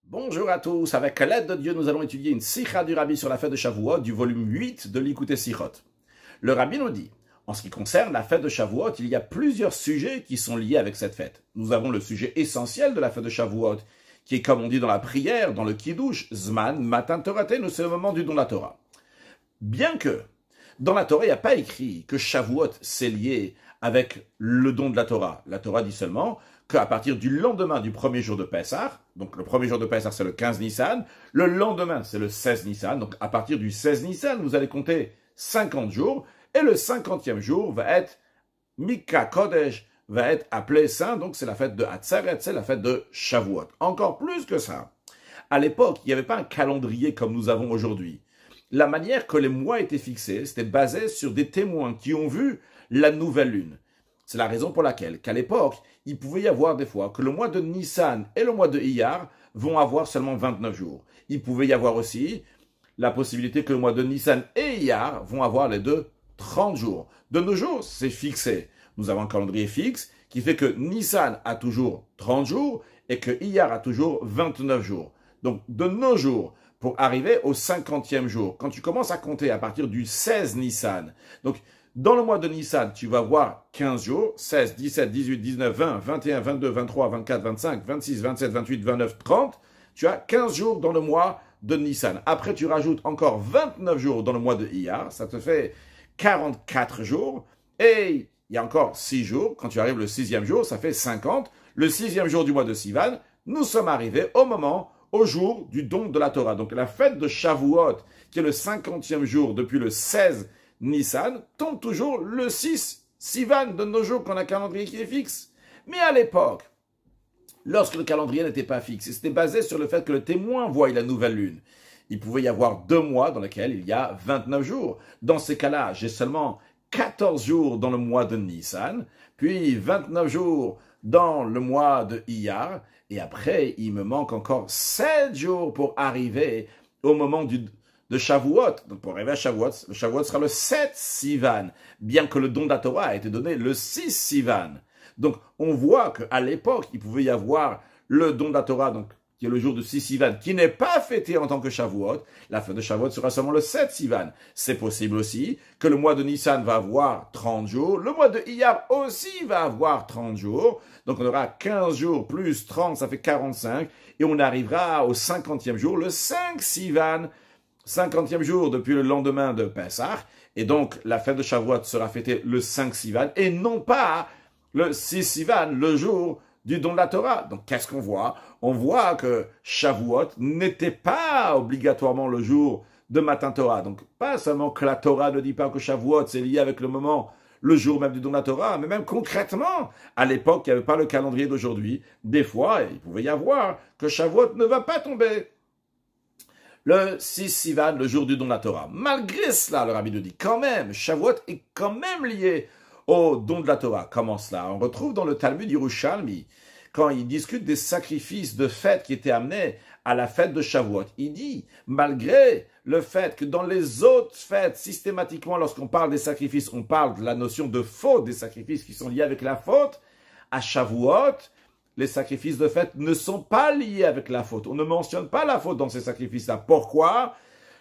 Bonjour à tous, avec l'aide de Dieu, nous allons étudier une sikha du Rabbi sur la fête de Shavuot du volume 8 de l'Ikouté Sichot. Le Rabbi nous dit, en ce qui concerne la fête de Shavuot, il y a plusieurs sujets qui sont liés avec cette fête. Nous avons le sujet essentiel de la fête de Shavuot, qui est comme on dit dans la prière, dans le Kiddush, Zman, Matan Toratenu, c'est le moment du don de la Torah. Bien que, dans la Torah, il n'y a pas écrit que Shavuot c'est lié avec le don de la Torah. La Torah dit seulement qu'à partir du lendemain du premier jour de Pessah, donc le premier jour de Pessah c'est le 15 Nissan, le lendemain c'est le 16 Nissan, donc à partir du 16 Nissan, vous allez compter 50 jours, et le 50e jour va être Mika Kodesh, va être appelé saint, donc c'est la fête de Hatzeret, c'est la fête de Shavuot. Encore plus que ça, à l'époque, il n'y avait pas un calendrier comme nous avons aujourd'hui. La manière que les mois étaient fixés, c'était basé sur des témoins qui ont vu la nouvelle lune. C'est la raison pour laquelle, qu'à l'époque, il pouvait y avoir des fois que le mois de Nissan et le mois de Iyar vont avoir seulement 29 jours. Il pouvait y avoir aussi la possibilité que le mois de Nissan et Iyar vont avoir les deux 30 jours. De nos jours, c'est fixé. Nous avons un calendrier fixe qui fait que Nissan a toujours 30 jours et que Iyar a toujours 29 jours. Donc, de nos jours, pour arriver au 50e jour, quand tu commences à compter à partir du 16 Nissan, donc dans le mois de Nissan, tu vas voir 15 jours, 16, 17, 18, 19, 20, 21, 22, 23, 24, 25, 26, 27, 28, 29, 30. Tu as 15 jours dans le mois de Nissan. Après, tu rajoutes encore 29 jours dans le mois de Iyar. Ça te fait 44 jours. Et il y a encore 6 jours. Quand tu arrives le 6e jour, ça fait 50. Le 6e jour du mois de Sivan, nous sommes arrivés au jour du don de la Torah. Donc la fête de Shavuot, qui est le 50e jour depuis le 16 Nissan, tombe toujours le 6 Sivan de nos jours, qu'on a un calendrier qui est fixe. Mais à l'époque, lorsque le calendrier n'était pas fixe, c'était basé sur le fait que le témoin voie la nouvelle lune. Il pouvait y avoir 2 mois dans lesquels il y a 29 jours. Dans ces cas-là, j'ai seulement 14 jours dans le mois de Nissan, puis 29 jours dans le mois de Iyar, et après, il me manque encore 7 jours pour arriver au moment de Shavuot. Donc pour arriver à Shavuot, le Shavuot sera le 7 Sivan, bien que le don de la Torah a été donné le 6 Sivan. Donc on voit qu'à l'époque, il pouvait y avoir le don de la Torah, donc qui est le jour de 6 Sivan, qui n'est pas fêté en tant que Shavuot. La fête de Shavuot sera seulement le 7 Sivan. C'est possible aussi que le mois de Nissan va avoir 30 jours. Le mois de Iyar aussi va avoir 30 jours. Donc on aura 15 jours plus 30, ça fait 45. Et on arrivera au 50e jour, le 5 Sivan. 50e jour depuis le lendemain de Pessah. Et donc la fête de Shavuot sera fêtée le 5 Sivan et non pas le 6 Sivan, le jour du don de la Torah. Donc, qu'est-ce qu'on voit? On voit que Shavuot n'était pas obligatoirement le jour de Matan Torah. Donc, pas seulement que la Torah ne dit pas que Shavuot, c'est lié avec le moment, le jour même du don de la Torah, mais même concrètement, à l'époque, il n'y avait pas le calendrier d'aujourd'hui. Des fois, il pouvait y avoir que Shavuot ne va pas tomber le 6 Sivan, le jour du don de la Torah. Malgré cela, le Rabbi nous dit, quand même, Shavuot est quand même lié au don de la Torah. Comment cela? On retrouve dans le Talmud Yerushalmi, quand il discute des sacrifices de fête qui étaient amenés à la fête de Shavuot. Il dit, malgré le fait que dans les autres fêtes, systématiquement, lorsqu'on parle des sacrifices, on parle de la notion de faute, des sacrifices qui sont liés avec la faute, à Shavuot, les sacrifices de fête ne sont pas liés avec la faute. On ne mentionne pas la faute dans ces sacrifices-là. Pourquoi?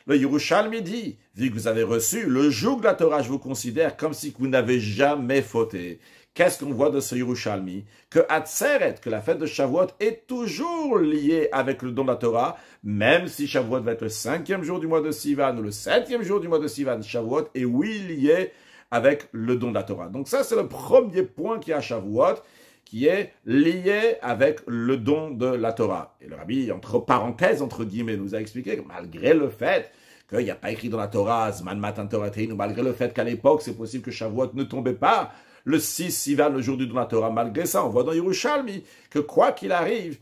Le Yerushalmi dit, vu que vous avez reçu le joug de la Torah, je vous considère comme si vous n'avez jamais fauté. Qu'est-ce qu'on voit de ce Yerushalmi? Que Hatzeret, que la fête de Shavuot est toujours liée avec le don de la Torah, même si Shavuot va être le 5e jour du mois de Sivan ou le 7e jour du mois de Sivan, Shavuot est oui lié avec le don de la Torah. Donc ça, c'est le premier point qui est à Shavuot, qui est lié avec le don de la Torah. Et le Rabbi, entre parenthèses, entre guillemets, nous a expliqué que malgré le fait qu'il n'y a pas écrit dans la Torah, Zman Matan Toratenu, malgré le fait qu'à l'époque, c'est possible que Shavuot ne tombait pas le 6 Sivan, le jour du don de la Torah, malgré ça, on voit dans Yerushalmi que quoi qu'il arrive,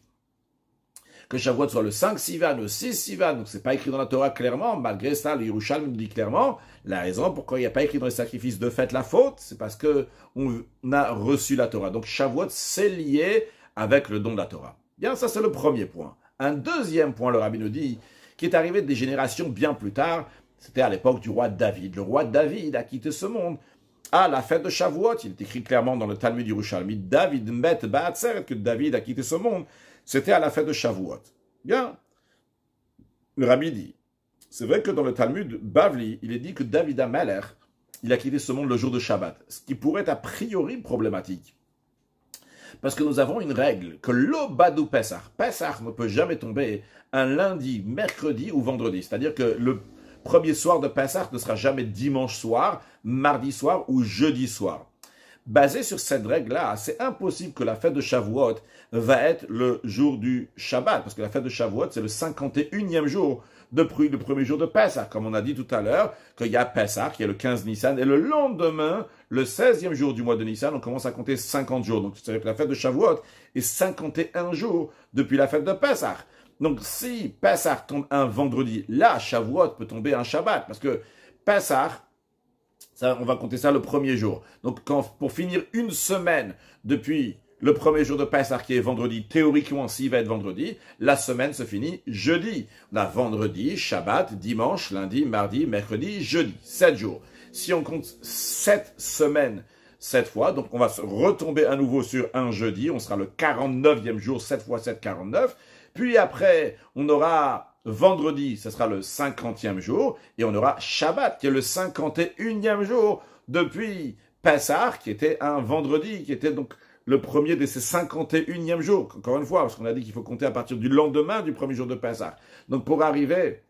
que Shavuot soit le 5 Sivan, le 6 Sivan, donc c'est pas écrit dans la Torah clairement, malgré ça, le Yerushalmi nous dit clairement, la raison pourquoi il n'y a pas écrit dans les sacrifices de fête la faute, c'est parce que on a reçu la Torah. Donc Shavuot, c'est lié avec le don de la Torah. Bien, ça c'est le premier point. Un deuxième point, le Rabbi nous dit, qui est arrivé des générations bien plus tard, c'était à l'époque du roi David. Le roi David a quitté ce monde à la fête de Shavuot. Il est écrit clairement dans le Talmud Yerushalmi, David met ba'atzeret, que David a quitté ce monde. C'était à la fête de Shavuot. Bien. Le Rabbi dit, c'est vrai que dans le Talmud Bavli, il est dit que David HaMelech, il a quitté ce monde le jour de Shabbat, ce qui pourrait être a priori problématique. Parce que nous avons une règle, que l'Obadou Pesach, Pesach ne peut jamais tomber un lundi, mercredi ou vendredi. C'est-à-dire que le premier soir de Pesach ne sera jamais dimanche soir, mardi soir ou jeudi soir. Basé sur cette règle-là, c'est impossible que la fête de Shavuot va être le jour du Shabbat, parce que la fête de Shavuot, c'est le 51e jour depuis le premier jour de Pesach, comme on a dit tout à l'heure, qu'il y a Pesach, il y a le 15 Nissan, et le lendemain, le 16e jour du mois de Nissan, on commence à compter 50 jours. Donc, c'est-à-dire que la fête de Shavuot est 51 jours depuis la fête de Pesach. Donc, si Pesach tombe un vendredi, là, Shavuot peut tomber un Shabbat, parce que Pesach, ça, on va compter ça le premier jour. Donc, pour finir une semaine depuis le premier jour de Pessah qui est vendredi, théoriquement, s'il va être vendredi, la semaine se finit jeudi. On a vendredi, Shabbat, dimanche, lundi, mardi, mercredi, jeudi. 7 jours. Si on compte 7 semaines 7 fois, donc on va se retomber à nouveau sur un jeudi, on sera le 49e jour, 7 fois 7, 49. Puis après, on aura vendredi, ce sera le 50e jour, et on aura Shabbat, qui est le 51e jour depuis Pessah, qui était un vendredi, qui était donc le premier de ces 51e jours. Encore une fois, parce qu'on a dit qu'il faut compter à partir du lendemain du premier jour de Pessah. Donc pour arriver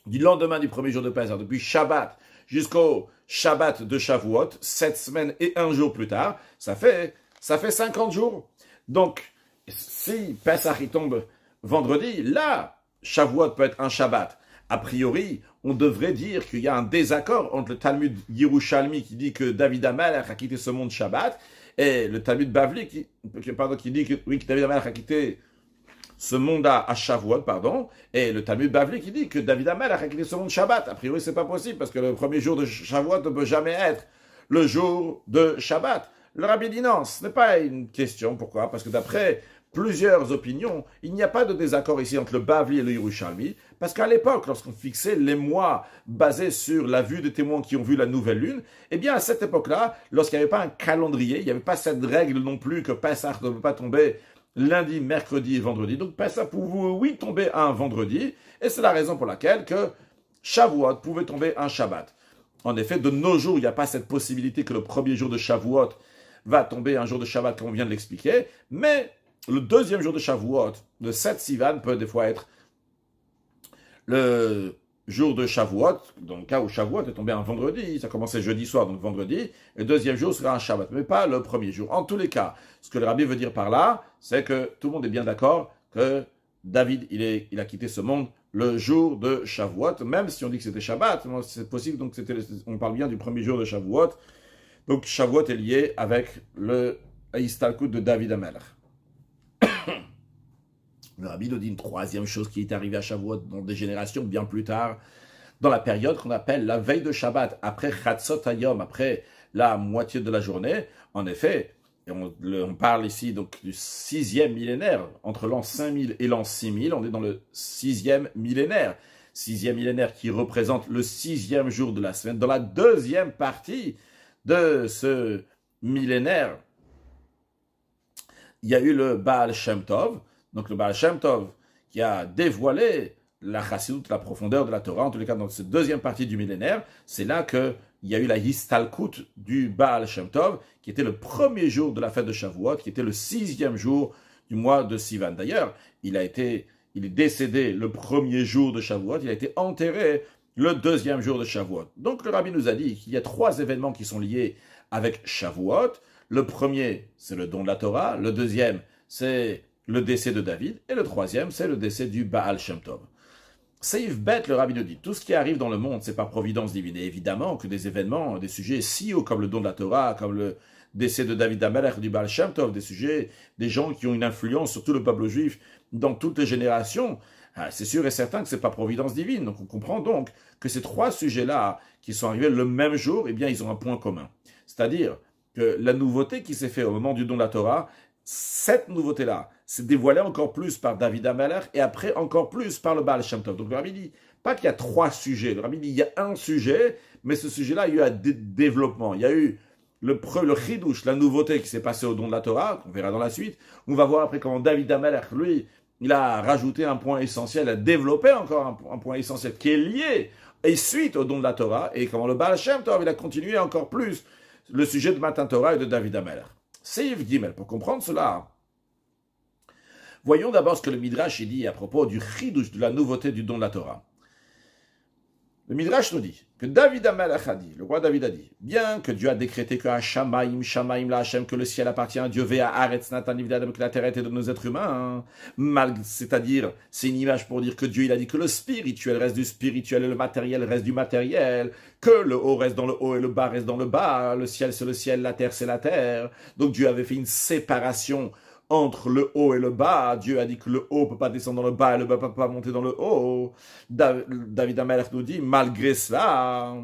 du lendemain du premier jour de Pessah, depuis Shabbat jusqu'au Shabbat de Shavuot, 7 semaines et 1 jour plus tard, ça fait 50 jours. Donc, si Pessah il tombe vendredi, là, Shavuot peut être un Shabbat. A priori, on devrait dire qu'il y a un désaccord entre le Talmud Yerushalmi qui dit que David HaMelech a quitté ce monde Shabbat et le Talmud Bavli qui dit que, oui, que David HaMelech a quitté ce monde à Shavuot, et le Talmud Bavli qui dit que David HaMelech a quitté ce monde Shabbat. A priori, c'est pas possible parce que le premier jour de Shavuot ne peut jamais être le jour de Shabbat. Le Rabbi dit non, ce n'est pas une question. Pourquoi? Parce que d'après plusieurs opinions, il n'y a pas de désaccord ici entre le Bavli et le Yerushalmi, parce qu'à l'époque, lorsqu'on fixait les mois basés sur la vue des témoins qui ont vu la nouvelle lune, eh bien à cette époque-là, lorsqu'il n'y avait pas un calendrier, il n'y avait pas cette règle non plus que Pessah ne peut pas tomber lundi, mercredi et vendredi. Donc Pessah pouvait, oui, tomber un vendredi, et c'est la raison pour laquelle que Shavuot pouvait tomber un Shabbat. En effet, de nos jours, il n'y a pas cette possibilité que le premier jour de Shavuot va tomber un jour de Shabbat, comme on vient de l'expliquer, mais le deuxième jour de Shavuot, le 7 Sivan, peut des fois être le jour de Shavuot, dans le cas où Shavuot est tombé un vendredi, ça commençait jeudi soir, donc vendredi, et le deuxième jour sera un Shabbat, mais pas le premier jour. En tous les cas, ce que le Rabbi veut dire par là, c'est que tout le monde est bien d'accord que David, il a quitté ce monde le jour de Shavuot, même si on dit que c'était Shabbat, c'est possible, donc on parle bien du premier jour de Shavuot. Donc Shavuot est lié avec le Histalkut de David HaMelech. Le Rabbi nous dit une troisième chose qui est arrivée à Shavuot dans des générations bien plus tard, dans la période qu'on appelle la veille de Shabbat, après Chatzot Hayom, après la moitié de la journée. En effet, on parle ici donc du 6e millénaire, entre l'an 5000 et l'an 6000, on est dans le 6e millénaire. 6e millénaire qui représente le 6e jour de la semaine. Dans la deuxième partie de ce millénaire, il y a eu le Baal Shem Tov, donc le Baal Shem Tov qui a dévoilé la chassidut, la profondeur de la Torah, en tous les cas dans cette deuxième partie du millénaire, c'est là qu'il y a eu la Histalkut du Baal Shem Tov, qui était le premier jour de la fête de Shavuot, qui était le 6e jour du mois de Sivan. D'ailleurs, il est décédé le premier jour de Shavuot, il a été enterré le deuxième jour de Shavuot. Donc le Rabbi nous a dit qu'il y a 3 événements qui sont liés avec Shavuot. Le premier, c'est le don de la Torah. Le deuxième, c'est le décès de David. Et le troisième, c'est le décès du Baal Shem Tov. Seif Bet, le Rabbi nous dit, tout ce qui arrive dans le monde, c'est par providence divine. Et évidemment que des événements, des sujets si hauts comme le don de la Torah, comme le décès de David HaMelech, du Baal Shem Tov, des sujets, des gens qui ont une influence sur tout le peuple juif dans toutes les générations, c'est sûr et certain que ce n'est pas providence divine. Donc on comprend donc que ces 3 sujets-là, qui sont arrivés le même jour, eh bien ils ont un point commun. C'est-à-dire que la nouveauté qui s'est faite au moment du don de la Torah, cette nouveauté-là s'est dévoilée encore plus par David HaMelech et après encore plus par le Baal Shem Tov. Donc le Rabbi dit, pas qu'il y a 3 sujets, le Rabbi dit il y a un sujet, mais ce sujet-là, il y a eu un développement. Il y a eu le chidouche, la nouveauté qui s'est passée au don de la Torah, qu'on verra dans la suite. On va voir après comment David HaMelech, lui, il a rajouté un point essentiel, a développé encore un point essentiel qui est lié et suite au don de la Torah, et comment le Baal Shem Tov, il a continué encore plus le sujet de Matan Torah et de David Amelech. Seif Gimel, pour comprendre cela, voyons d'abord ce que le Midrash dit à propos du chidouche, de la nouveauté du don de la Torah. Le Midrash nous dit que David Amelech a dit, le roi David a dit, bien que Dieu a décrété que Shamaim la Hashem, que le ciel appartient à Dieu, Vea Aretz Natan Ivdadam, que la terre était de nos êtres humains, c'est-à-dire, c'est une image pour dire que Dieu, il a dit que le spirituel reste du spirituel et le matériel reste du matériel, que le haut reste dans le haut et le bas reste dans le bas, le ciel c'est le ciel, la terre c'est la terre. Donc Dieu avait fait une séparation entre le haut et le bas. Dieu a dit que le haut ne peut pas descendre dans le bas et le bas ne peut pas monter dans le haut. David Amelech nous dit, malgré cela,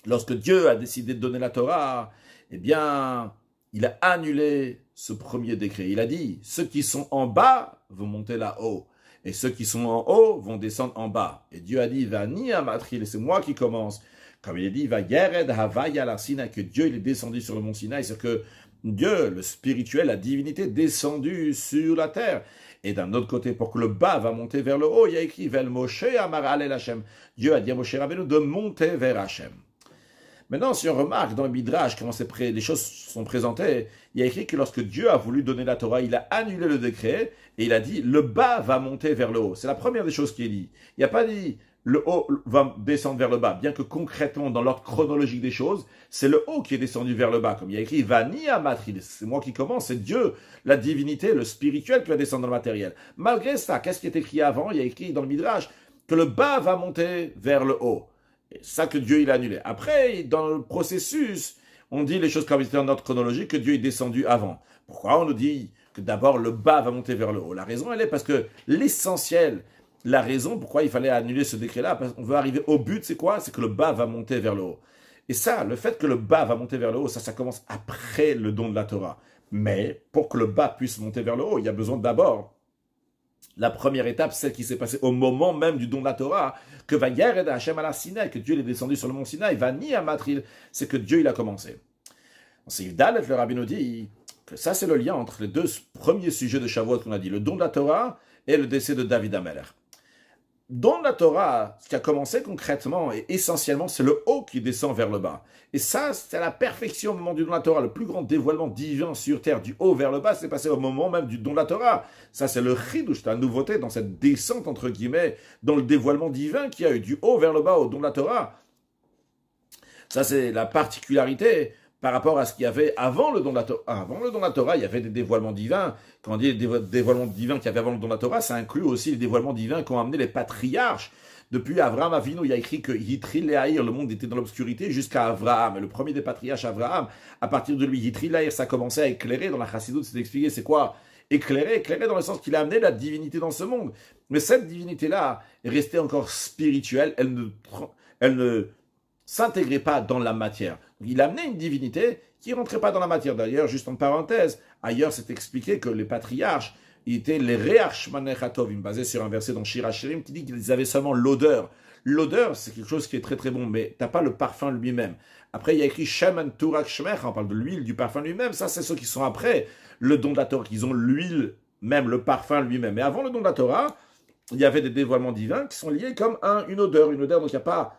lorsque Dieu a décidé de donner la Torah, eh bien, il a annulé ce premier décret. Il a dit, ceux qui sont en bas vont monter là-haut, et ceux qui sont en haut vont descendre en bas. Et Dieu a dit, va ni à Matril, et c'est moi qui commence. Comme il a dit, va Yered Havaya la Sinaï, que Dieu il est descendu sur le mont Sinaï, c'est que Dieu, le spirituel, la divinité, descendu sur la terre. Et d'un autre côté, pour que le bas va monter vers le haut, il y a écrit Vel Moshe Amar Alel Hashem. Dieu a dit à Moshe Rabbeinu de monter vers Hashem. Maintenant, si on remarque dans le Midrash comment les choses sont présentées, il y a écrit que lorsque Dieu a voulu donner la Torah, il a annulé le décret et il a dit le bas va monter vers le haut. C'est la première des choses qui est dit. Il n'y a pas dit le haut va descendre vers le bas, bien que concrètement, dans l'ordre chronologique des choses, c'est le haut qui est descendu vers le bas. Comme il y a écrit, Vani Amatri, c'est moi qui commence, c'est Dieu, la divinité, le spirituel qui va descendre dans le matériel. Malgré ça, qu'est-ce qui est écrit avant? Il y a écrit dans le Midrash que le bas va monter vers le haut. Et ça que Dieu il a annulé. Après, dans le processus, on dit les choses comme c'était en ordre chronologique, que Dieu est descendu avant. Pourquoi on nous dit que d'abord le bas va monter vers le haut? La raison, elle est parce que l'essentiel, la raison pourquoi il fallait annuler ce décret-là, parce qu'on veut arriver au but, c'est quoi? C'est que le bas va monter vers le haut. Et ça, le fait que le bas va monter vers le haut, ça commence après le don de la Torah. Mais pour que le bas puisse monter vers le haut, il y a besoin d'abord, la première étape, celle qui s'est passée au moment même du don de la Torah, que va Yered Hashem à la Sinaï, que Dieu est descendu sur le mont Sinaï, va ni à Matril, c'est que Dieu il a commencé. C'est Yvdalet, le rabbin nous dit que ça c'est le lien entre les deux premiers sujets de Shavuot qu'on a dit, le don de la Torah et le décès de David Amelech. Dans la Torah, ce qui a commencé concrètement et essentiellement, c'est le haut qui descend vers le bas. Et ça, c'est à la perfection au moment du don de la Torah. Le plus grand dévoilement divin sur terre, du haut vers le bas, c'est passé au moment même du don de la Torah. Ça, c'est le chidouche, la nouveauté dans cette descente, entre guillemets, dans le dévoilement divin qui a eu du haut vers le bas au don de la Torah. Ça, c'est la particularité par rapport à ce qu'il y avait avant le don de la Torah. Avant le don de la Torah, il y avait des dévoilements divins. Quand on dit les dévoilements divins qu'il y avait avant le don de la Torah, ça inclut aussi les dévoilements divins qu'ont amené les patriarches. Depuis Avraham Avinu, il y a écrit que Yitril Le'ahir, le monde était dans l'obscurité jusqu'à Avraham. Et le premier des patriarches, Avraham, à partir de lui, Yitril Le'ahir, ça commençait à éclairer. Dans la Chassidoute, c'est expliqué c'est quoi? Éclairer dans le sens qu'il a amené la divinité dans ce monde. Mais cette divinité-là est restée encore spirituelle. Elle ne s'intégrait pas dans la matière. Donc, il a amené une divinité qui ne rentrait pas dans la matière. D'ailleurs, juste en parenthèse, ailleurs c'est expliqué que les patriarches étaient les Re'achmanechatovim, basés sur un verset dans Shir Hashirim qui dit qu'ils avaient seulement l'odeur. L'odeur, c'est quelque chose qui est très très bon, mais tu n'as pas le parfum lui-même. Après, il y a écrit Shemen Turak Shmer, on parle de l'huile, du parfum lui-même. Ça, c'est ceux qui sont après le don de la Torah, qui ont l'huile même, le parfum lui-même. Mais avant le don de la Torah, il y avait des dévoilements divins qui sont liés comme une odeur. Une odeur, donc il n'y a pas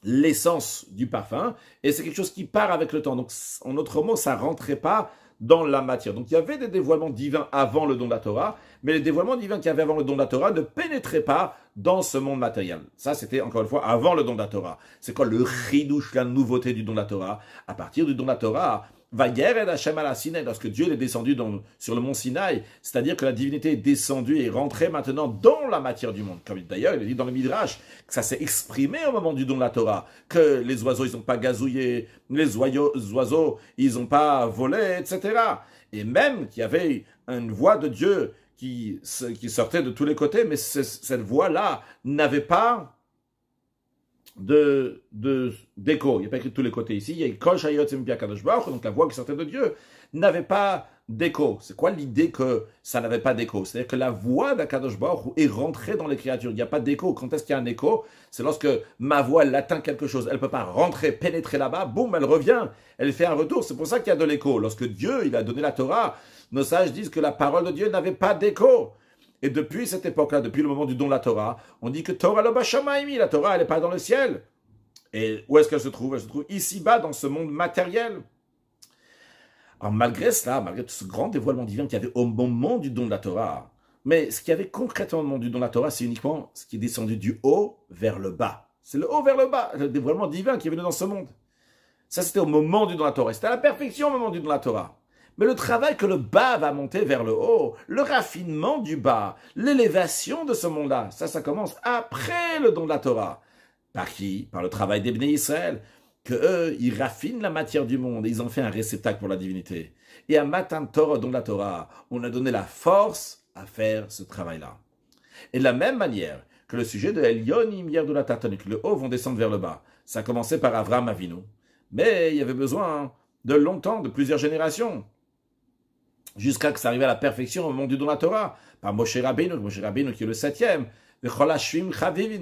l'essence du parfum, et c'est quelque chose qui part avec le temps. Donc, en autre mot, ça ne rentrait pas dans la matière. Donc, il y avait des dévoilements divins avant le don de la Torah, mais les dévoilements divins qu'il y avait avant le don de la Torah ne pénétraient pas dans ce monde matériel. Ça, c'était, encore une fois, avant le don de la Torah. C'est quoi le chidouche, la nouveauté du don de la Torah? À partir du don de la Torah, va Yered Hashem à la Sinaï, lorsque Dieu est descendu sur le mont Sinaï, c'est-à-dire que la divinité est descendue et rentrée maintenant dans la matière du monde. Comme d'ailleurs, il est dit dans le Midrash que ça s'est exprimé au moment du don de la Torah, que les oiseaux, ils n'ont pas gazouillé, les oiseaux, ils n'ont pas volé, etc. Et même qu'il y avait une voix de Dieu qui sortait de tous les côtés, mais cette voix-là n'avait pas d'écho. Il n'y a pas écrit de tous les côtés ici. Il y a Kol Shayotzim Biakadosh Baruch Hu, donc la voix qui sortait de Dieu n'avait pas d'écho. C'est quoi l'idée que ça n'avait pas d'écho? C'est-à-dire que la voix d'Akadosh Baruch Hu est rentrée dans les créatures. Il n'y a pas d'écho. Quand est-ce qu'il y a un écho? C'est lorsque ma voix elle atteint quelque chose. Elle ne peut pas rentrer, pénétrer là-bas. Boum, elle revient. Elle fait un retour. C'est pour ça qu'il y a de l'écho. Lorsque Dieu il a donné la Torah, nos sages disent que la parole de Dieu n'avait pas d'écho. Et depuis cette époque-là, depuis le moment du don de la Torah, on dit que Torah lo bashamaimi, la Torah, elle n'est pas dans le ciel. Et où est-ce qu'elle se trouve? Elle se trouve ici-bas, dans ce monde matériel. Alors malgré cela, malgré tout ce grand dévoilement divin qu'il y avait au moment du don de la Torah, mais ce qu'il y avait concrètement au moment du don de la Torah, c'est uniquement ce qui est descendu du haut vers le bas. C'est le haut vers le bas, le dévoilement divin qui est venu dans ce monde. Ça, c'était au moment du don de la Torah. C'était à la perfection au moment du don de la Torah. Mais le travail que le bas va monter vers le haut, le raffinement du bas, l'élévation de ce monde-là, ça commence après le don de la Torah. Par qui? Par le travail des Bnei Israël. Que eux, ils raffinent la matière du monde et ils ont fait un réceptacle pour la divinité. Et à Matan Torah, don de la Torah, on a donné la force à faire ce travail-là. Et de la même manière que le sujet de Elyonim, hier de la Tatanik, que le haut vont descendre vers le bas, ça a commencé par Avraham Avinu. Mais il y avait besoin de longtemps, de plusieurs générations, jusqu'à que ça arrive à la perfection au moment du don de la Torah, par Moshe Rabbeinu qui est le 7e,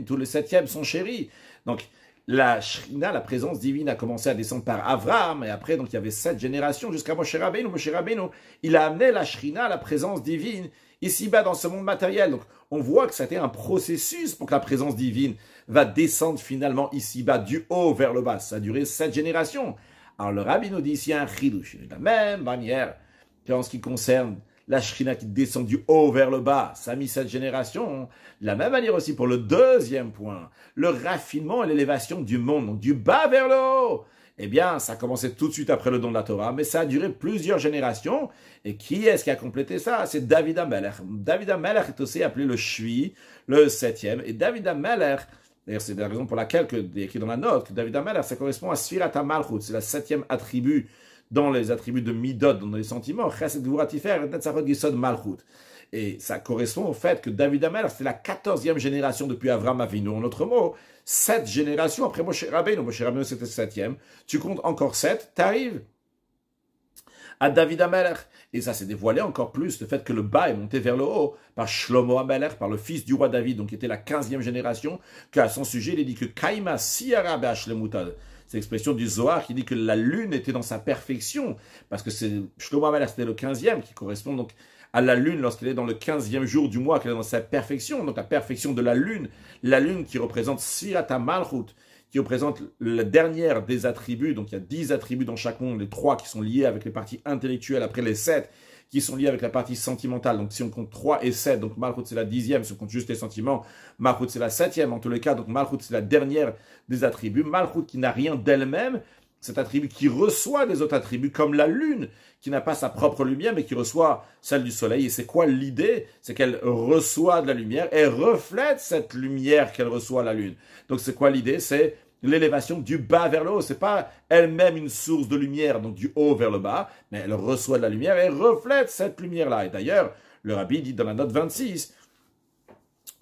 tous les 7e sont chéris. Donc, la Shrina, la présence divine, a commencé à descendre par Avraham, et après, donc, il y avait 7 générations jusqu'à Moshe Rabbeinu. Moshe Rabbeinu, il a amené la Shrina, la présence divine, ici-bas dans ce monde matériel. Donc, on voit que c'était un processus pour que la présence divine va descendre finalement ici-bas, du haut vers le bas. Ça a duré 7 générations. Alors, le Rabbi nous dit ici un chidouche. De la même manière qu'en ce qui concerne la Shrina qui descend du haut vers le bas, ça a mis 7 générations. De la même manière aussi pour le deuxième point, le raffinement et l'élévation du monde, donc du bas vers le haut. Eh bien, ça a commencé tout de suite après le don de la Torah, mais ça a duré plusieurs générations. Et qui est-ce qui a complété ça? C'est David HaMelech. David HaMelech est aussi appelé le Shvi, le 7e. Et David HaMelech, d'ailleurs, c'est la raison pour laquelle, il est écrit dans la note, que David HaMelech, ça correspond à Sfirat HaMalchut. C'est la 7e attribut dans les attributs de Midot, dans les sentiments. Chesed Gvura Tifer et Netzachot Yesod Malchut. Et ça correspond au fait que David HaMelech, c'est la 14e génération depuis Avraham Avinu. En autre mot, 7 générations après Moshe Rabbeinu. Moshe Rabbeinu, c'était 7e. Tu comptes encore 7, tu arrives à David HaMelech. Et ça s'est dévoilé encore plus, le fait que le bas est monté vers le haut par Shlomo HaMelech, par le fils du roi David, donc qui était la 15e génération, qu'à son sujet, il dit que Kaima Siara Be'ashlemutad. C'est l'expression du Zohar qui dit que la lune était dans sa perfection, parce que c'est Shlomo HaMelech, c'était le 15e, qui correspond donc à la lune lorsqu'elle est dans le 15e jour du mois, qu'elle est dans sa perfection, donc la perfection de la lune qui représente Sfirat HaMalchut, qui représente la dernière des attributs, donc il y a 10 attributs dans chaque monde, les 3 qui sont liés avec les parties intellectuelles, après les 7 qui sont liés avec la partie sentimentale, donc si on compte 3 et 7, donc Malchut c'est la 10e, si on compte juste les sentiments, Malchut c'est la 7e, en tous les cas, donc Malchut c'est la dernière des attributs, Malchut qui n'a rien d'elle-même, cet attribut qui reçoit des autres attributs, comme la lune, qui n'a pas sa propre lumière, mais qui reçoit celle du soleil. Et c'est quoi l'idée? C'est qu'elle reçoit de la lumière et reflète cette lumière qu'elle reçoit à la lune. Donc c'est quoi l'idée? C'est l'élévation du bas vers le haut. C'est pas elle-même une source de lumière, donc du haut vers le bas, mais elle reçoit de la lumière et reflète cette lumière-là. Et d'ailleurs, le rabbi dit dans la note 26,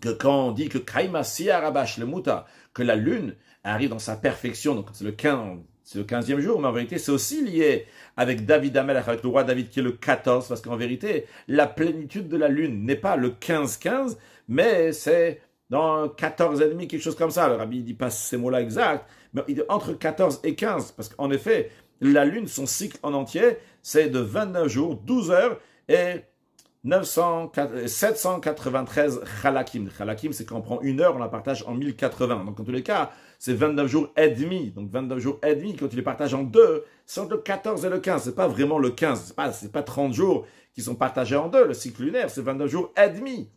que quand on dit que Kaima Siarabash le Muta, que la lune arrive dans sa perfection, donc c'est le 15e jour, mais en vérité, c'est aussi lié avec David HaMelech, avec le roi David qui est le 14, parce qu'en vérité, la plénitude de la lune n'est pas le 15-15, mais c'est dans 14 et demi, quelque chose comme ça. Le rabbi ne dit pas ces mots-là exacts, mais il est entre 14 et 15, parce qu'en effet, la lune, son cycle en entier, c'est de 29 jours, 12 heures et 793 chalakim. Chalakim, c'est quand on prend une heure, on la partage en 1080. Donc, en tous les cas, c'est 29 jours et demi. Donc, 29 jours et demi, quand tu les partages en deux, c'est entre le 14 et le 15. C'est pas vraiment le 15. C'est pas 30 jours qui sont partagés en deux. Le cycle lunaire, c'est 29 jours et demi.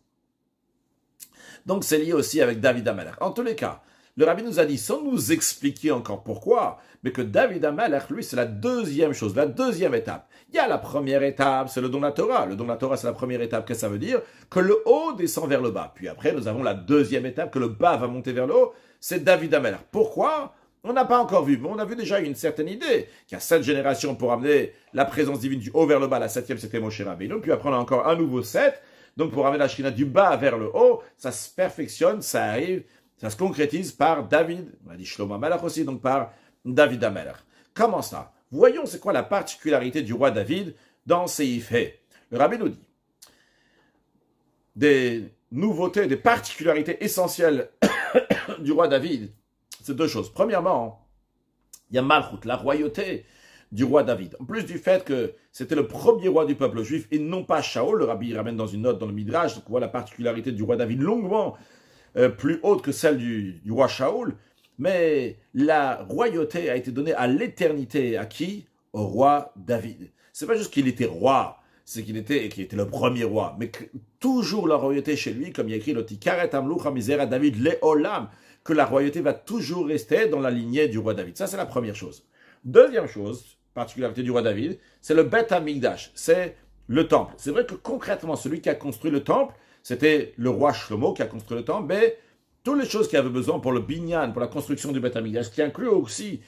Donc, c'est lié aussi avec David HaMelech. En tous les cas, le rabbi nous a dit, sans nous expliquer encore pourquoi, mais que David HaMelech, lui, c'est la deuxième chose, la deuxième étape. Il y a la première étape, c'est le don de la Torah. Le don de la Torah, c'est la première étape. Qu'est-ce que ça veut dire? Que le haut descend vers le bas. Puis après, nous avons la deuxième étape, que le bas va monter vers le haut. C'est David HaMelech. Pourquoi? On n'a pas encore vu, mais on a vu déjà une certaine idée, qu'il y a 7 générations pour amener la présence divine du haut vers le bas. La 7e, c'était Moshe Rabbeinu. Puis après, on a encore un nouveau 7. Donc, pour amener la Shrina du bas vers le haut, ça se perfectionne, ça arrive, ça se concrétise par David. On a dit Shlomo HaMelech aussi, donc par David HaMelech. Comment ça? Voyons c'est quoi la particularité du roi David dans Seif He. Le rabbi nous dit des nouveautés, des particularités essentielles du roi David. C'est deux choses. Premièrement, il y a Malchut, la royauté du roi David. En plus du fait que c'était le premier roi du peuple juif et non pas Shaol, le rabbi ramène dans une note dans le Midrash, donc on voit la particularité du roi David longuement plus haute que celle du roi Shaol, mais la royauté a été donnée à l'éternité. À qui? Au roi David. C'est pas juste qu'il était roi, c'est qu'il était le premier roi, mais toujours la royauté chez lui, comme il y a écrit le Tikaret Amluch HaMizera David Leolam, que la royauté va toujours rester dans la lignée du roi David. Ça, c'est la première chose. Deuxième chose, particularité du roi David, c'est le Bet HaMikdash, c'est le temple. C'est vrai que concrètement, celui qui a construit le temple, c'était le roi Shlomo qui a construit le temple, mais toutes les choses qu'il avait besoin pour le binyan, pour la construction du Bet HaMikdash, qui inclut aussi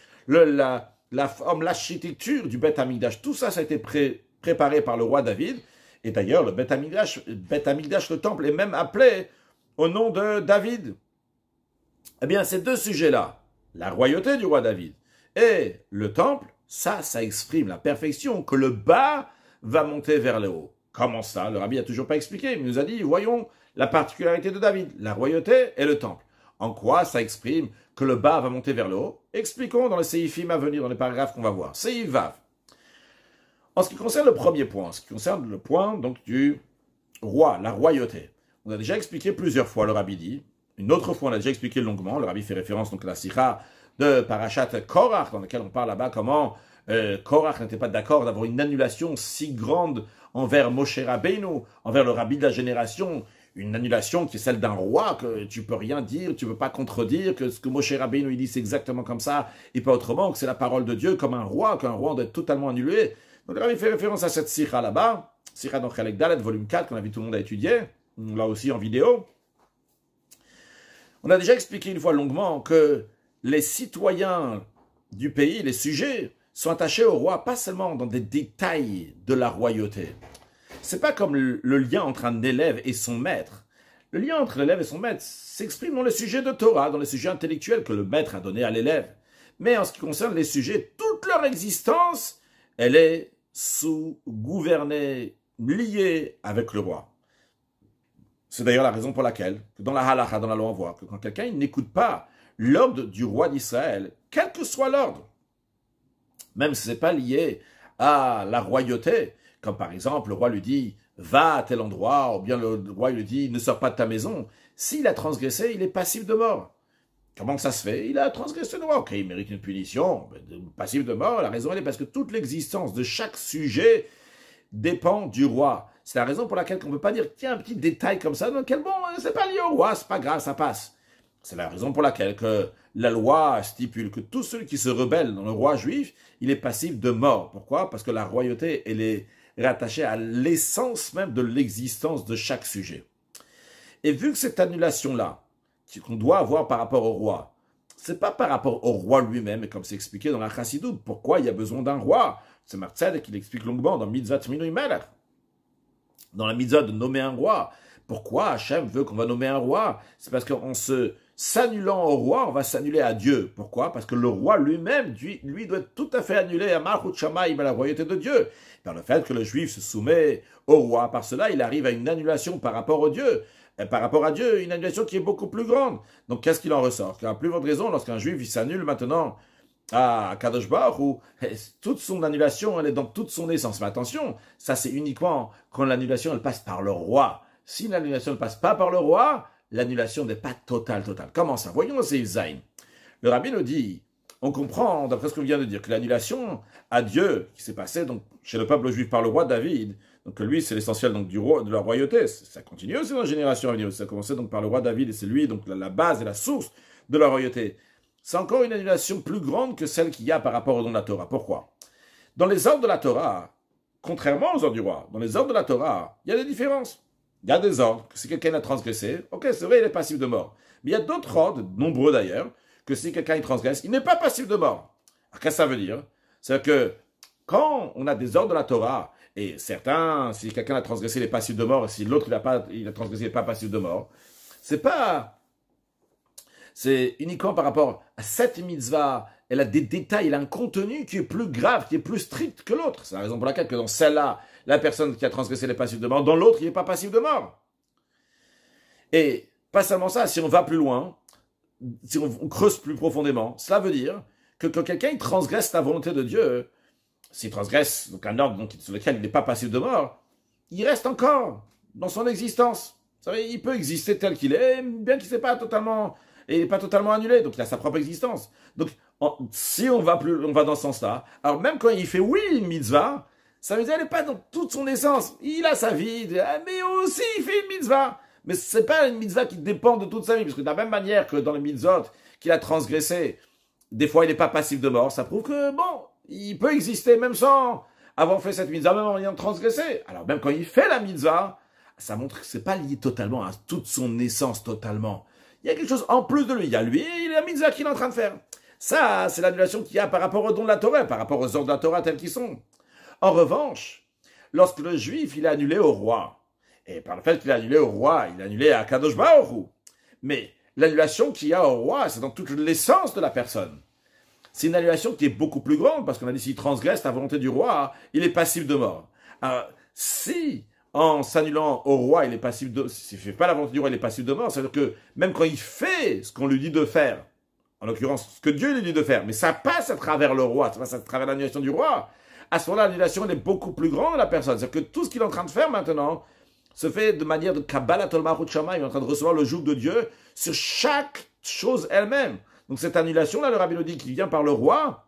l'architecture du Bet HaMikdash, tout ça, ça a été préparé par le roi David. Et d'ailleurs, le Bet HaMikdash, le temple, est même appelé au nom de David. Eh bien, ces deux sujets-là, la royauté du roi David et le temple, ça exprime la perfection, que le bas va monter vers le haut. Comment ça? Le rabbi n'a toujours pas expliqué, mais il nous a dit, voyons la particularité de David, la royauté et le temple. En quoi ça exprime que le bas va monter vers le haut? Expliquons dans les séifim à venir, dans les paragraphes qu'on va voir. Séif Vav. En ce qui concerne le premier point, en ce qui concerne le point donc du roi, la royauté, on a déjà expliqué plusieurs fois, le rabbi dit. Une autre fois, on a déjà expliqué longuement. Le rabbi fait référence donc à la sikha de Parashat Korach, dans laquelle on parle là-bas comment Korach n'était pas d'accord d'avoir une annulation si grande envers Moshe Rabbeinu, envers le rabbi de la génération, une annulation qui est celle d'un roi, que tu peux rien dire, tu peux pas contredire, que ce que Moshe Rabbeinu il dit c'est exactement comme ça, et pas autrement, que c'est la parole de Dieu comme un roi, qu'un roi doit être totalement annulé. Donc le rabbi fait référence à cette sikha là-bas, sikha dans Chalek Dalet, volume 4, qu'on invite tout le monde à étudier, là aussi en vidéo. On a déjà expliqué une fois longuement que les citoyens du pays, les sujets, sont attachés au roi, pas seulement dans des détails de la royauté. C'est pas comme le lien entre un élève et son maître. Le lien entre l'élève et son maître s'exprime dans les sujets de Torah, dans les sujets intellectuels que le maître a donnés à l'élève. Mais en ce qui concerne les sujets, toute leur existence, elle est gouvernée, liée avec le roi. C'est d'ailleurs la raison pour laquelle, dans la halakha, dans la loi, on voit que quand quelqu'un n'écoute pas l'ordre du roi d'Israël, quel que soit l'ordre, même si ce n'est pas lié à la royauté, comme par exemple le roi lui dit « va à tel endroit » ou bien le roi lui dit « ne sors pas de ta maison », s'il a transgressé, il est passif de mort. Comment ça se fait? Il a transgressé le roi. Ok, il mérite une punition, passif de mort. La raison, elle est parce que toute l'existence de chaque sujet dépend du roi. C'est la raison pour laquelle on ne peut pas dire tiens, un petit détail comme ça, donc bon, c'est pas lié au roi, c'est pas grave, ça passe. C'est la raison pour laquelle que la loi stipule que tout celui qui se rebelle dans le roi juif, il est passif de mort. Pourquoi? Parce que la royauté, elle est rattachée à l'essence même de l'existence de chaque sujet. Et vu que cette annulation-là, qu'on doit avoir par rapport au roi, c'est pas par rapport au roi lui-même, comme c'est expliqué dans la Chassidoute. Pourquoi il y a besoin d'un roi? C'est Martzadek qui l'explique longuement dans Mitzvah Minui Melech. Dans la mitzvah de nommer un roi. Pourquoi Hachem veut qu'on va nommer un roi? C'est parce qu'en s'annulant au roi, on va s'annuler à Dieu. Pourquoi? Parce que le roi lui-même, lui doit être tout à fait annulé à Malchut Shamayim, à la royauté de Dieu. Par le fait que le juif se soumet au roi, par cela, il arrive à une annulation par rapport au Dieu. Et par rapport à Dieu, une annulation qui est beaucoup plus grande. Donc qu'est-ce qu'il en ressort? Qu'à plus forte raison, lorsqu'un juif il s'annule maintenant à Kadosh Baruch Hu, toute son annulation, elle est dans toute son essence. Mais attention, ça c'est uniquement quand l'annulation elle passe par le roi. Si l'annulation ne passe pas par le roi, l'annulation n'est pas totale. Comment ça? Voyons c'est Zayn. Le rabbi nous dit, on comprend, d'après ce qu'on vient de dire, que l'annulation à Dieu qui s'est passée donc chez le peuple juif par le roi David, donc lui c'est l'essentiel donc du roi, de la royauté, ça continue aussi dans la génération à venir. Ça a commencé donc par le roi David et c'est lui donc la base et la source de la royauté. C'est encore une annulation plus grande que celle qu'il y a par rapport au don de la Torah. Pourquoi? Dans les ordres de la Torah, contrairement aux ordres du roi, dans les ordres de la Torah, il y a des différences. Il y a des ordres, que si quelqu'un a transgressé, ok, c'est vrai, il est passif de mort. Mais il y a d'autres ordres, nombreux d'ailleurs, que si quelqu'un transgresse, il n'est pas passif de mort. Alors, qu'est-ce que ça veut dire? C'est que quand on a des ordres de la Torah, et certains, si quelqu'un a transgressé, il est passif de mort, et si l'autre il a transgressé, il n'est pas passif de mort, c'est uniquement par rapport à cette mitzvah, elle a des détails, elle a un contenu qui est plus grave, qui est plus strict que l'autre. C'est la raison pour laquelle que dans celle-là, la personne qui a transgressé est passive de mort, dans l'autre, il n'est pas passif de mort. Et pas seulement ça, si on va plus loin, si on creuse plus profondément, cela veut dire que quand quelqu'un transgresse la volonté de Dieu, s'il transgresse donc un ordre donc, sur lequel il n'est pas passible de mort, il reste encore dans son existence. Vous savez, il peut exister tel qu'il est, bien qu'il n'est pas totalement, annulé, donc il a sa propre existence. Donc, si on va dans ce sens-là, alors même quand il fait oui une mitzvah, ça veut dire qu'il n'est pas dans toute son essence. Il a sa vie, mais aussi il fait une mitzvah. Mais ce n'est pas une mitzvah qui dépend de toute sa vie, parce que de la même manière que dans les mitzvot qu'il a transgressé, des fois il n'est pas passif de mort, ça prouve que, bon, il peut exister même sans avoir fait cette mitzvah, même en ayant transgressé. Alors même quand il fait la mitzvah, ça montre que ce n'est pas lié totalement à toute son essence totalement. Il y a quelque chose en plus de lui. Il y a lui et la mitzvah qu'il est en train de faire. Ça, c'est l'annulation qu'il y a par rapport au don de la Torah, par rapport aux ordres de la Torah tels qu'ils sont. En revanche, lorsque le juif, il est annulé au roi, et par le fait qu'il est annulé au roi, il est annulé à Kadosh Baruch Hu. Mais l'annulation qu'il y a au roi, c'est dans toute l'essence de la personne. C'est une annulation qui est beaucoup plus grande, parce qu'on a dit s'il transgresse la volonté du roi, il est passible de mort. Alors, si, en s'annulant au roi, il est passible de... S'il ne fait pas la volonté du roi, il est passible de mort, ça veut dire que même quand il fait ce qu'on lui dit de faire, en l'occurrence, ce que Dieu lui dit de faire, mais ça passe à travers le roi, ça passe à travers l'annulation du roi, à ce moment-là, l'annulation est beaucoup plus grande de la personne. C'est-à-dire que tout ce qu'il est en train de faire maintenant se fait de manière de Kabbalat Malchut Shamayim. Il est en train de recevoir le joug de Dieu sur chaque chose elle-même. Donc cette annulation-là, le Rabbi nous dit, qui vient par le roi,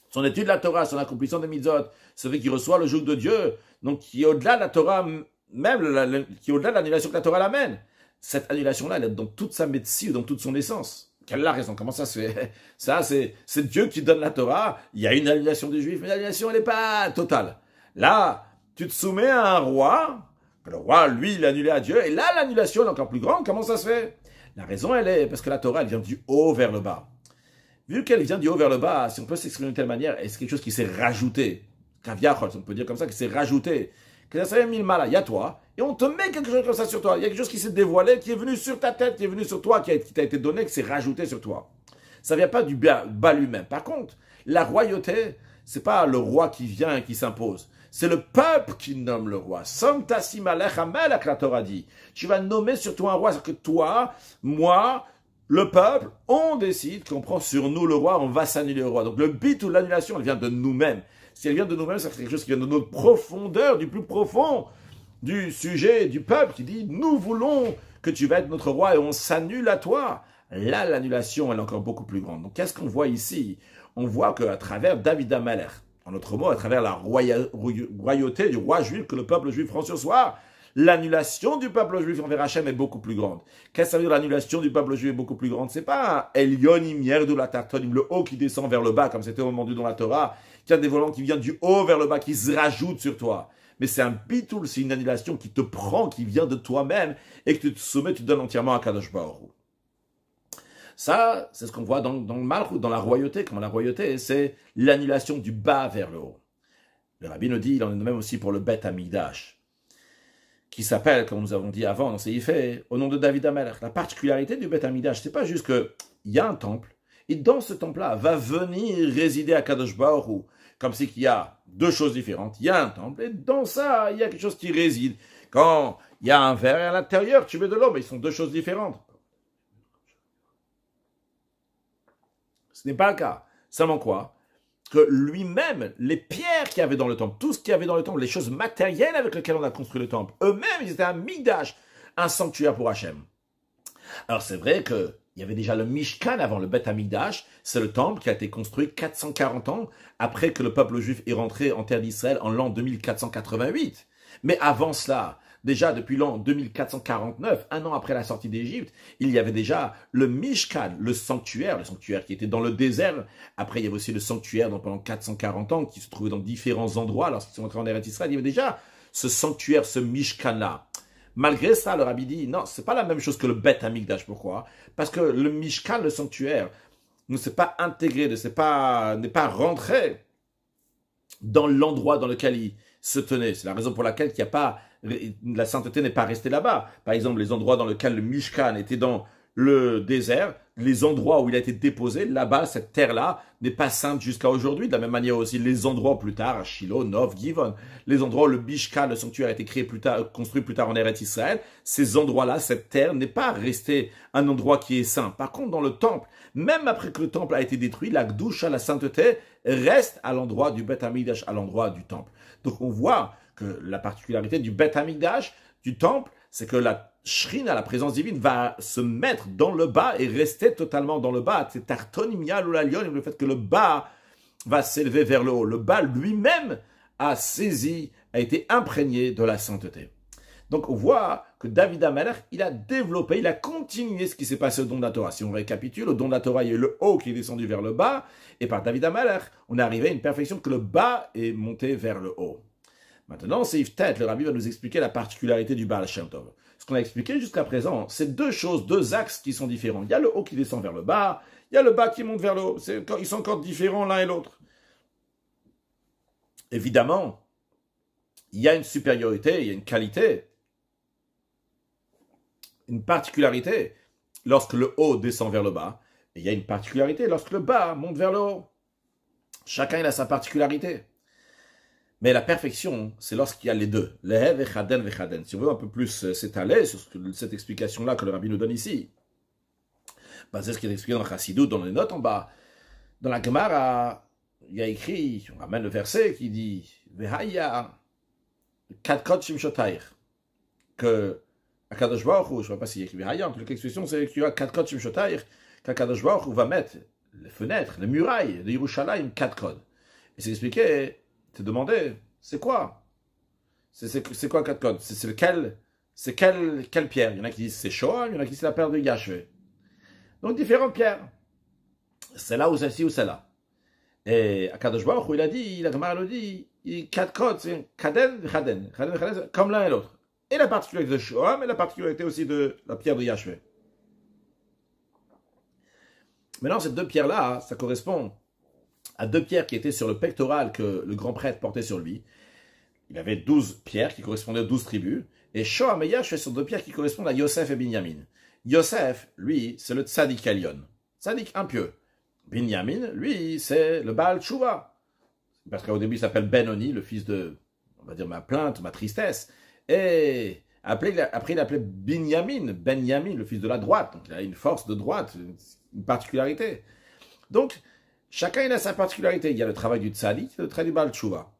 son étude de la Torah, son accomplissement des mitzvot, ce fait qu'il reçoit le joug de Dieu, donc qui est au-delà de la Torah même, qui est au-delà de l'annulation que la Torah l'amène. Cette annulation-là, elle est dans toute sa médecine, dans toute son essence. Quelle est la raison? Comment ça se fait? Ça, c'est Dieu qui donne la Torah. Il y a une annulation des Juifs, mais l'annulation, elle n'est pas totale. Là, tu te soumets à un roi, que le roi, lui, il est annulé à Dieu, et là, l'annulation est encore plus grande. Comment ça se fait? La raison, elle est parce que la Torah, elle vient du haut vers le bas. Vu qu'elle vient du haut vers le bas, si on peut s'exprimer de telle manière, c'est quelque chose qui s'est rajouté. Kaviachol, on peut dire comme ça, qui s'est rajouté. Que ça s'est mis le mal, il y a toi, et on te met quelque chose comme ça sur toi. Il y a quelque chose qui s'est dévoilé, qui est venu sur ta tête, qui est venu sur toi, qui t'a été donné, qui s'est rajouté sur toi. Ça ne vient pas du bas lui-même. Par contre, la royauté, c'est pas le roi qui vient et qui s'impose. C'est le peuple qui nomme le roi. Samtasim alech amelech, la Torah dit. Tu vas nommer sur toi un roi, c'est-à-dire que toi, moi, le peuple, on décide qu'on prend sur nous le roi, on va s'annuler au roi. Donc le but ou l'annulation, elle vient de nous-mêmes. Si elle vient de nous-mêmes, c'est quelque chose qui vient de notre profondeur, du plus profond du sujet, du peuple, qui dit « Nous voulons que tu vas être notre roi et on s'annule à toi ». Là, l'annulation, elle est encore beaucoup plus grande. Donc, qu'est-ce qu'on voit ici? On voit qu'à travers David Amalek, en d'autres mots, à travers la royauté du roi juif que le peuple juif prend sur soi, l'annulation du peuple juif envers Hachem est beaucoup plus grande. Qu'est-ce que ça veut dire l'annulation du peuple juif est beaucoup plus grande? C'est pas un Elyonim Yerdu la Tartonim, le haut qui descend vers le bas, comme c'était au moment du don la Torah, qui a des volants qui viennent du haut vers le bas, qui se rajoutent sur toi. Mais c'est un bitoul, c'est une annulation qui te prend, qui vient de toi-même, et que tu te soumets, tu te donnes entièrement à Kadosh Baruch Hu. Ça, c'est ce qu'on voit dans le Malchut, dans la royauté. Comment la royauté, c'est l'annulation du bas vers le haut. Le Rabbi nous dit, il en est de même aussi pour le Bet Hamikdash, qui s'appelle, comme nous avons dit avant dans Seif, au nom de David Amalek. La particularité du Bet Hamikdash, c'est pas juste qu'il y a un temple, et dans ce temple-là, va venir résider à Kadosh Baruch Hu, comme c'est qu'il y a deux choses différentes. Il y a un temple, et dans ça, il y a quelque chose qui réside. Quand il y a un verre, et à l'intérieur, tu mets de l'eau, mais ils sont deux choses différentes. Ce n'est pas le cas. Seulement quoi? Que lui-même, les pierres qu'il y avait dans le temple, tout ce qu'il y avait dans le temple, les choses matérielles avec lesquelles on a construit le temple, eux-mêmes, ils étaient un mikdash, un sanctuaire pour Hachem. Alors c'est vrai qu'il y avait déjà le Mishkan avant le Bet Hamikdash, c'est le temple qui a été construit 440 ans après que le peuple juif est rentré en terre d'Israël en l'an 2488. Mais avant cela, déjà depuis l'an 2449, un an après la sortie d'Égypte, il y avait déjà le Mishkan, le sanctuaire qui était dans le désert. Après, il y avait aussi le sanctuaire pendant 440 ans qui se trouvait dans différents endroits. Lorsqu'ils sont entrés en Eretz Israël, il y avait déjà ce sanctuaire, ce Mishkan-là. Malgré ça, le Rabbi dit, non, c'est pas la même chose que le Bet Hamikdash. Pourquoi? Parce que le Mishkan, le sanctuaire, ne s'est pas intégré, n'est pas rentré dans l'endroit dans lequel il se tenait. C'est la raison pour laquelle la sainteté n'est pas restée là-bas. Par exemple, les endroits dans lesquels le Mishkan était dans le désert, les endroits où il a été déposé, là-bas, cette terre-là n'est pas sainte jusqu'à aujourd'hui. De la même manière aussi, les endroits plus tard, à Shiloh, Nov, Givon, les endroits où le Bishka, le sanctuaire, a été créé plus tard, construit plus tard en Eretz Israël, ces endroits-là, cette terre n'est pas restée un endroit qui est saint. Par contre, dans le temple, même après que le temple a été détruit, la Gdusha, la sainteté, reste à l'endroit du Beth Hamikdash, à l'endroit du temple. Donc on voit que la particularité du Beth Hamikdash, du temple, c'est que la Shrina, la présence divine, va se mettre dans le bas et rester totalement dans le bas. C'est Tartonimia Lulalion, le fait que le bas va s'élever vers le haut. Le bas lui-même a saisi, a été imprégné de la sainteté. Donc on voit que David Amalek, il a développé, il a continué ce qui s'est passé au don de la Torah. Si on récapitule, au don de la Torah, il y a eu le haut qui est descendu vers le bas, et par David Amalek, on est arrivé à une perfection que le bas est monté vers le haut. Maintenant, c'est Yves-Tête, le rabbi va nous expliquer la particularité du Baal Shem Tov. Ce qu'on a expliqué jusqu'à présent, c'est deux choses, deux axes qui sont différents. Il y a le haut qui descend vers le bas, il y a le bas qui monte vers le haut. Ils sont encore différents l'un et l'autre. Évidemment, il y a une supériorité, il y a une qualité, une particularité lorsque le haut descend vers le bas, et il y a une particularité lorsque le bas monte vers le haut. Chacun il a sa particularité. Mais la perfection, c'est lorsqu'il y a les deux. Lehev et chaden ve chaden. Si on veut un peu plus s'étaler sur cette explication-là que le rabbi nous donne ici, ben c'est ce qui est expliqué dans le Chassidut, dans les notes en bas. Dans la Gemara, il y a écrit, on ramène le verset qui dit Vehaya kadkot shimshotair, que Akadosh Baruch Hu, je ne sais pas s'il y a écrit Vehaya, en toute l'expression c'est qu'il y a kadkot shimshotair, qu'Akadosh Baruch Hu va mettre les fenêtres, les murailles de Yerushalayim kadkot. Et c'est expliqué. Te demander, c'est quoi? C'est quoi quatre codes? C'est quelle pierre? Il y en a qui disent c'est Shoah, il y en a qui disent c'est la pierre de Yahshua. Donc différentes pierres. C'est là ou celle-ci ou celle-là. Et Akadosh Baruch Hu, il a dit, la Gemara le dit, quatre codes, c'est Kaden, Chaden, comme l'un et l'autre. Et la particularité de Shoah, mais la particularité aussi de la pierre de Yahshua. Maintenant, ces deux pierres-là, ça correspond à deux pierres qui étaient sur le pectoral que le grand prêtre portait sur lui. Il avait 12 pierres qui correspondaient aux 12 tribus. Et Shoah et Yahshua sont deux pierres qui correspondent à Yosef et Binyamin. Yosef, lui, c'est le Tzadik Elyon. Tzadik impieux. Binyamin, lui, c'est le Baal Tshuva. Parce qu'au début, il s'appelle Benoni, le fils de, on va dire, ma plainte, ma tristesse. Et après, il appelait Binyamin, le fils de la droite. Donc, il a une force de droite, une particularité. Donc, chacun il a sa particularité. Il y a le travail du tzaddik, le travail du Baal Tshuva.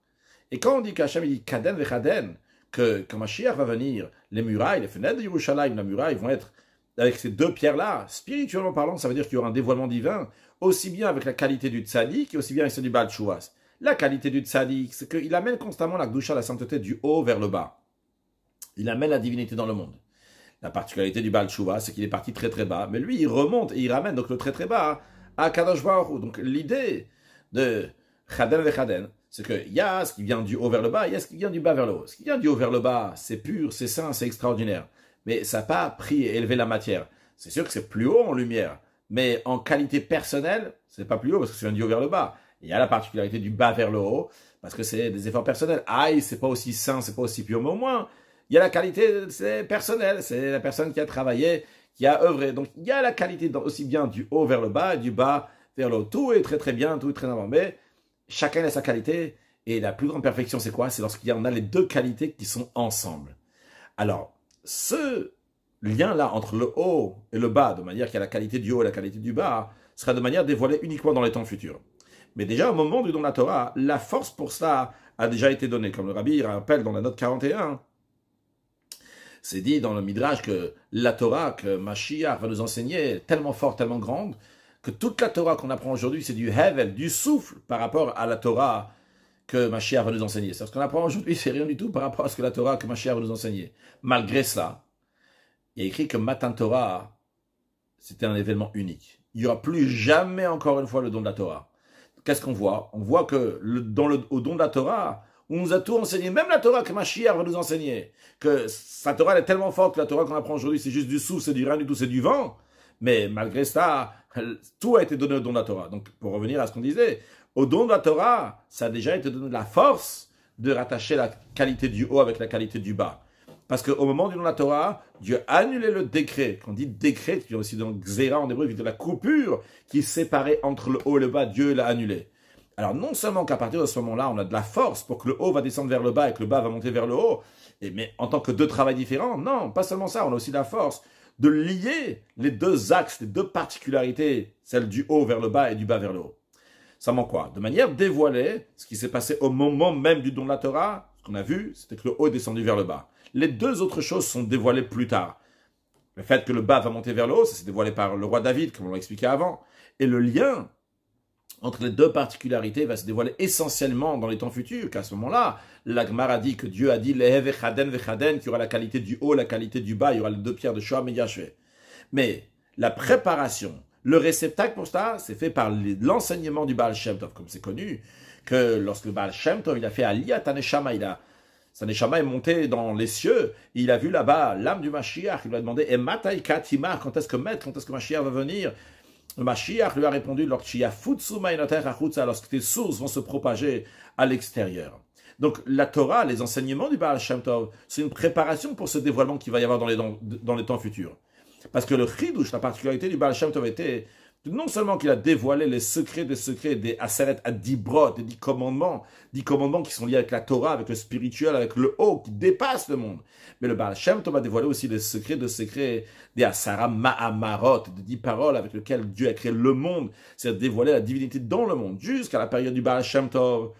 Et quand on dit qu'Hachem dit Kaden vechaden, que quand Mashiach va venir, les murailles, les fenêtres de Yerushalayim, la muraille vont être avec ces deux pierres-là, spirituellement parlant, ça veut dire qu'il y aura un dévoilement divin, aussi bien avec la qualité du tzaddik et aussi bien avec celle du Baal Tshuva. La qualité du tzaddik, c'est qu'il amène constamment la Gdusha, la sainteté du haut vers le bas. Il amène la divinité dans le monde. La particularité du Baal Tshuva, c'est qu'il est parti très très bas, mais lui il remonte et il ramène donc le très très bas à Kadosh Baruch Hu. Donc l'idée de Chaden ve Chaden, c'est qu'il y a ce qui vient du haut vers le bas, il y a ce qui vient du bas vers le haut. Ce qui vient du haut vers le bas, c'est pur, c'est saint, c'est extraordinaire. Mais ça n'a pas pris et élevé la matière. C'est sûr que c'est plus haut en lumière, mais en qualité personnelle, c'est pas plus haut parce que c'est du haut vers le bas. Il y a la particularité du bas vers le haut, parce que c'est des efforts personnels. Aïe, c'est pas aussi saint, c'est pas aussi pur, mais au moins, il y a la qualité, c'est personnel, c'est la personne qui a travaillé, qui a œuvré. Donc, il y a la qualité aussi bien du haut vers le bas et du bas vers le haut. Tout est très très bien, tout est très normal. Mais chacun a sa qualité. Et la plus grande perfection, c'est quoi? C'est lorsqu'il y en a les deux qualités qui sont ensemble. Alors, ce lien-là entre le haut et le bas, de manière qu'il y a la qualité du haut et la qualité du bas, sera de manière dévoilée uniquement dans les temps futurs. Mais déjà, au moment du don de la Torah, la force pour cela a déjà été donnée. Comme le rabbi rappelle dans la note 41, c'est dit dans le Midrash que la Torah que Mashiach va nous enseigner est tellement forte, tellement grande, que toute la Torah qu'on apprend aujourd'hui, c'est du Hevel, du souffle, par rapport à la Torah que Mashiach va nous enseigner. C'est ce qu'on apprend aujourd'hui, c'est rien du tout par rapport à ce que la Torah que Mashiach va nous enseigner. Malgré cela, il y a écrit que Matan Torah, c'était un événement unique. Il n'y aura plus jamais encore une fois le don de la Torah. Qu'est-ce qu'on voit? On voit que au don de la Torah, on nous a tout enseigné, même la Torah que Mashiach va nous enseigner, que sa Torah elle est tellement forte que la Torah qu'on apprend aujourd'hui, c'est juste du souffle, c'est du rien du tout, c'est du vent. Mais malgré ça, tout a été donné au don de la Torah. Donc, pour revenir à ce qu'on disait, au don de la Torah, ça a déjà été donné de la force de rattacher la qualité du haut avec la qualité du bas. Parce qu'au moment du don de la Torah, Dieu a annulé le décret. Quand on dit décret, qui est aussi dans Xéra en hébreu, qui est de la coupure qui séparait entre le haut et le bas, Dieu l'a annulé. Alors non seulement qu'à partir de ce moment-là, on a de la force pour que le haut va descendre vers le bas et que le bas va monter vers le haut, mais en tant que deux travails différents, non, pas seulement ça, on a aussi la force de lier les deux axes, les deux particularités, celle du haut vers le bas et du bas vers le haut. Ça manque quoi? De manière dévoilée, ce qui s'est passé au moment même du don de la Torah, ce qu'on a vu, c'était que le haut est descendu vers le bas. Les deux autres choses sont dévoilées plus tard. Le fait que le bas va monter vers le haut, ça s'est dévoilé par le roi David, comme on l'a expliqué avant. Et le lien entre les deux particularités va se dévoiler essentiellement dans les temps futurs, qu'à ce moment-là, la Gemara dit que Dieu a dit Lehe vechaden vechaden, qu'il y aura la qualité du haut, la qualité du bas, il y aura les deux pierres de Shoham et Yahshua. Mais la préparation, le réceptacle pour ça, c'est fait par l'enseignement du Baal Shem Tov, comme c'est connu, que lorsque le Baal Shem Tov, il a fait Aliyat HaNeshama, sa Neshama est monté dans les cieux, et il a vu là-bas l'âme du Mashiach, il lui a demandé « Et matai katima, quand est-ce que Mashiach va venir ?» Le Mashiach lui a répondu lorsque tes sources vont se propager à l'extérieur. Donc la Torah, les enseignements du Baal Shem Tov, c'est une préparation pour ce dévoilement qu'il va y avoir dans les temps futurs. Parce que le Chidush, la particularité du Baal Shem Tov était non seulement qu'il a dévoilé les secrets des Aseret Adibrot, des 10 commandements qui sont liés avec la Torah, avec le spirituel, avec le haut, qui dépasse le monde. Mais le Baal Shem Tov a dévoilé aussi les secrets des Asara Ma'amarot, des 10 paroles avec lesquelles Dieu a créé le monde, c'est-à-dire dévoiler la divinité dans le monde. Jusqu'à la période du Baal Shem Tov,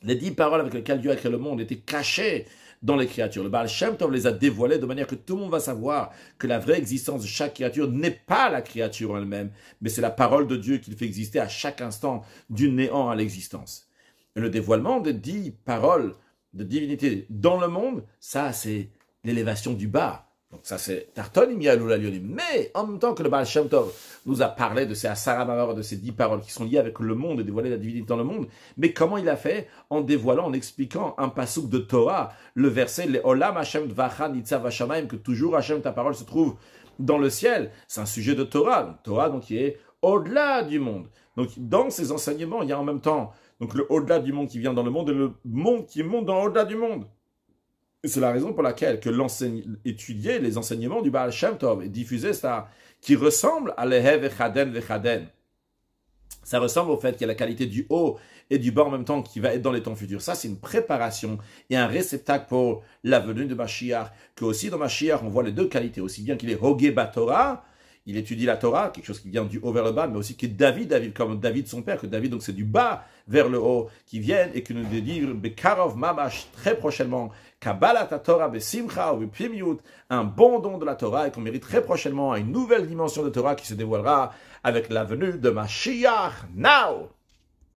les 10 paroles avec lesquelles Dieu a créé le monde étaient cachées dans les créatures. Le Baal Shem Tov les a dévoilées de manière que tout le monde va savoir que la vraie existence de chaque créature n'est pas la créature en elle-même, mais c'est la parole de Dieu qui le fait exister à chaque instant du néant à l'existence. Et le dévoilement des 10 paroles de divinité dans le monde, ça c'est l'élévation du bas. Donc ça c'est Tartonim Yalul Alionim. Mais en même temps que le Baal Shem Tov nous a parlé de ces Asara Mamar, de ces 10 paroles qui sont liées avec le monde et dévoiler la divinité dans le monde, mais comment il a fait? En dévoilant, en expliquant un pasuk de Torah, le verset Le Olam Hashem Dvacha Nitzav Hashamayim, que toujours Hashem, ta parole, se trouve dans le ciel. C'est un sujet de Torah. Donc, Torah donc, qui est au-delà du monde. Donc dans ces enseignements, il y a en même temps donc, le au-delà du monde qui vient dans le monde et le monde qui monte dans au-delà du monde. Et c'est la raison pour laquelle que étudier les enseignements du Baal Shem Tov et diffuser ça, qui ressemble à Lehe vechaden vechaden. Ça ressemble au fait qu'il y a la qualité du haut et du bas en même temps qui va être dans les temps futurs. Ça, c'est une préparation et un réceptacle pour la venue de Mashiach. Que aussi dans Mashiach, on voit les deux qualités. Aussi bien qu'il est Hogé Batorah, il étudie la Torah, quelque chose qui vient du haut vers le bas, mais aussi que David comme David son père, que David, donc c'est du bas vers le haut, qui viennent et qui nous dit Bekarov Mamash, très prochainement, Kabbalat Torah Besimcha ou Bepimiut, un bon don de la Torah et qu'on mérite très prochainement à une nouvelle dimension de Torah qui se dévoilera avec la venue de Mashiach now.